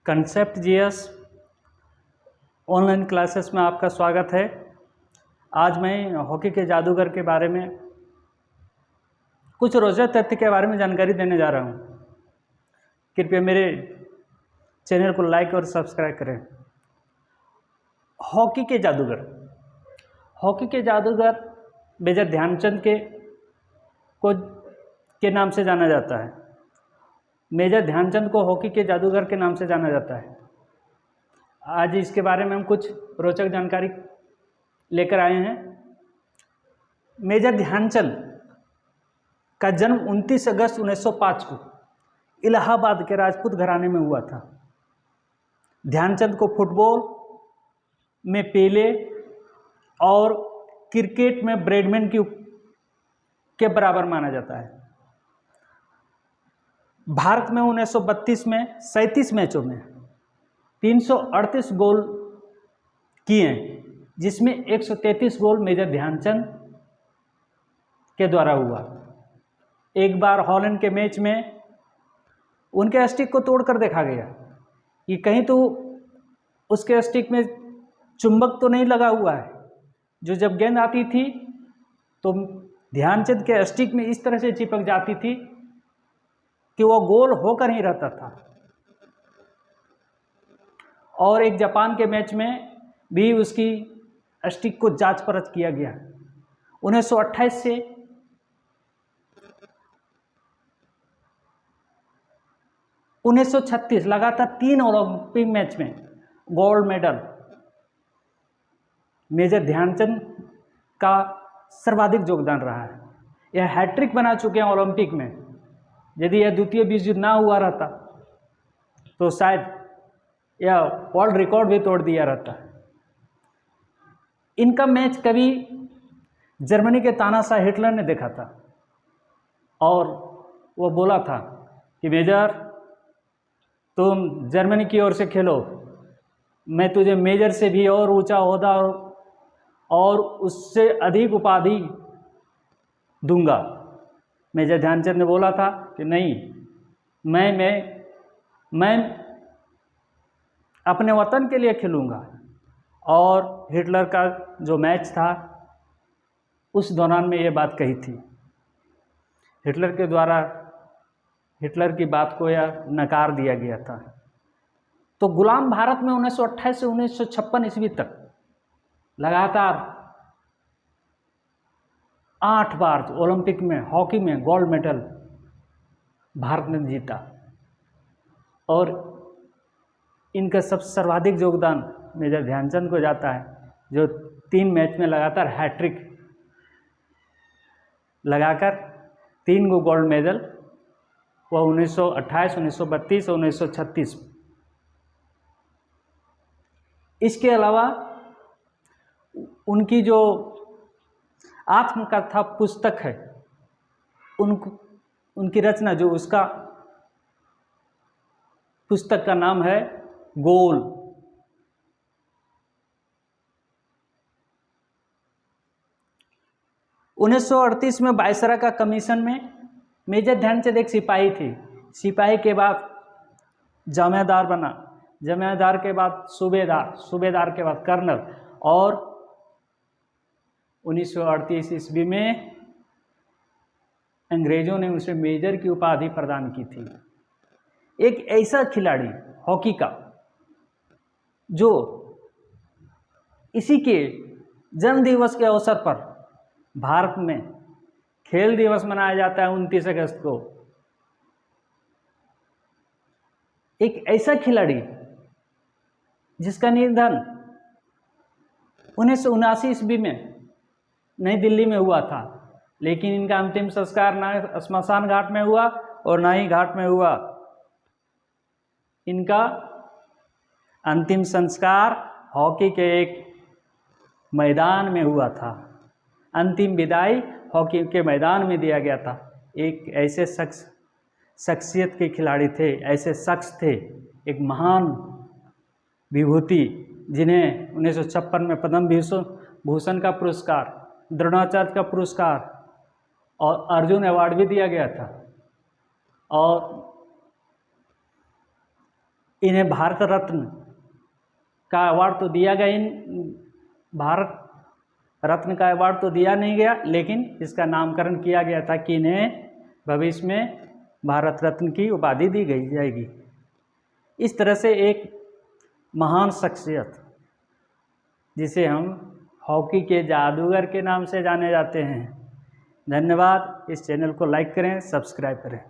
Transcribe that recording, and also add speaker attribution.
Speaker 1: Concept GS online classes में आपका स्वागत है। आज मैं हॉकी के जादूगर के बारे में कुछ रोचक तथ्य के बारे में जानकारी देने जा रहा हूँ। कृपया मेरे चैनल को लाइक और सब्सक्राइब करें। हॉकी के जादूगर मेजर ध्यानचंद के नाम से जाना जाता है। मेजर ध्यानचंद को हॉकी के जादूगर के नाम से जाना जाता है। आज इसके बारे में हम कुछ रोचक जानकारी लेकर आए हैं। मेजर ध्यानचंद का जन्म 29 अगस्त 1905 को इलाहाबाद के राजपूत घराने में हुआ था। ध्यानचंद को फुटबॉल में पेले और क्रिकेट में ब्रैडमैन के बराबर माना जाता है। भारत में 1932 में 37 मैचों में 338 गोल किए, जिसमें 133 गोल मेजर ध्यानचंद के द्वारा हुआ। एक बार हॉलैंड के मैच में उनके स्टिक को तोड़कर देखा गया कि कहीं तो उसके स्टिक में चुंबक तो नहीं लगा हुआ है। जो जब गेंद आती थी तो ध्यानचंद के स्टिक में इस तरह से चिपक जाती थी कि वो गोल होकर ही रहता था। और एक जापान के मैच में भी उसकी स्टिक को जांच परख किया गया। 1928 से 1936 लगातार 3 ओलंपिक मैच में गोल्ड मेडल मेजर ध्यानचंद का सर्वाधिक योगदान रहा है। यह हैट्रिक बना चुके हैं ओलंपिक में। यदि यह द्वितीय विश्व युद्ध ना हुआ रहता तो शायद यह वर्ल्ड रिकॉर्ड भी तोड़ दिया रहता। इनका मैच कभी जर्मनी के तानाशाह हिटलर ने देखा था और वो बोला था कि मेजर तुम जर्मनी की ओर से खेलो, मैं तुझे मेजर से भी और ऊंचा ओहदा और उससे अधिक उपाधि दूंगा। मेजर ध्यानचंद ने बोला था कि नहीं, मैं अपने वतन के लिए खेलूँगा। और हिटलर का जो मैच था उस दौरान में ये बात कही थी। हिटलर के द्वारा हिटलर की बात को यह नकार दिया गया था। तो गुलाम भारत में 1928 से 1956 ईस्वी तक लगातार 8 बार ओलंपिक में हॉकी में गोल्ड मेडल भारत ने जीता। और इनका सबसे सर्वाधिक योगदान मेजर ध्यानचंद को जाता है, जो 3 मैच में लगातार हैट्रिक लगाकर 3 गो गोल्ड मेडल, वह 1928, 1932 और 1936। इसके अलावा उनकी जो आत्मकथा पुस्तक है, उनकी रचना, जो उसका पुस्तक का नाम है गोल। उन्नीस 1938 में वायसराय का कमीशन में मेजर ध्यानचंद एक सिपाही थे। सिपाही के बाद जमादार बना, जमादार के बाद सूबेदार, सूबेदार के बाद कर्नल, और 1938 ईस्वी में अंग्रेजों ने उसे मेजर की उपाधि प्रदान की थी। एक ऐसा खिलाड़ी हॉकी का जो इसी के जन्म दिवस के अवसर पर भारत में खेल दिवस मनाया जाता है 29 अगस्त को। एक ऐसा खिलाड़ी जिसका निधन 1979 ईस्वी में नई दिल्ली में हुआ था, लेकिन इनका अंतिम संस्कार ना स्मशान घाट में हुआ और ना ही घाट में हुआ। इनका अंतिम संस्कार हॉकी के एक मैदान में हुआ था। अंतिम विदाई हॉकी के मैदान में दिया गया था। एक ऐसे शख्सियत के खिलाड़ी थे, ऐसे शख्स थे, एक महान विभूति, जिन्हें 1956 में पद्म भूषण का पुरस्कार, द्रोणाचार्य का पुरस्कार और अर्जुन अवार्ड भी दिया गया था। और इन्हें भारत रत्न का अवार्ड तो दिया गया, भारत रत्न का अवार्ड तो दिया नहीं गया, लेकिन इसका नामकरण किया गया था कि इन्हें भविष्य में भारत रत्न की उपाधि दी गई जाएगी। इस तरह से एक महान शख्सियत, जिसे हम हॉकी के जादूगर के नाम से जाने जाते हैं। धन्यवाद। इस चैनल को लाइक करें, सब्सक्राइब करें।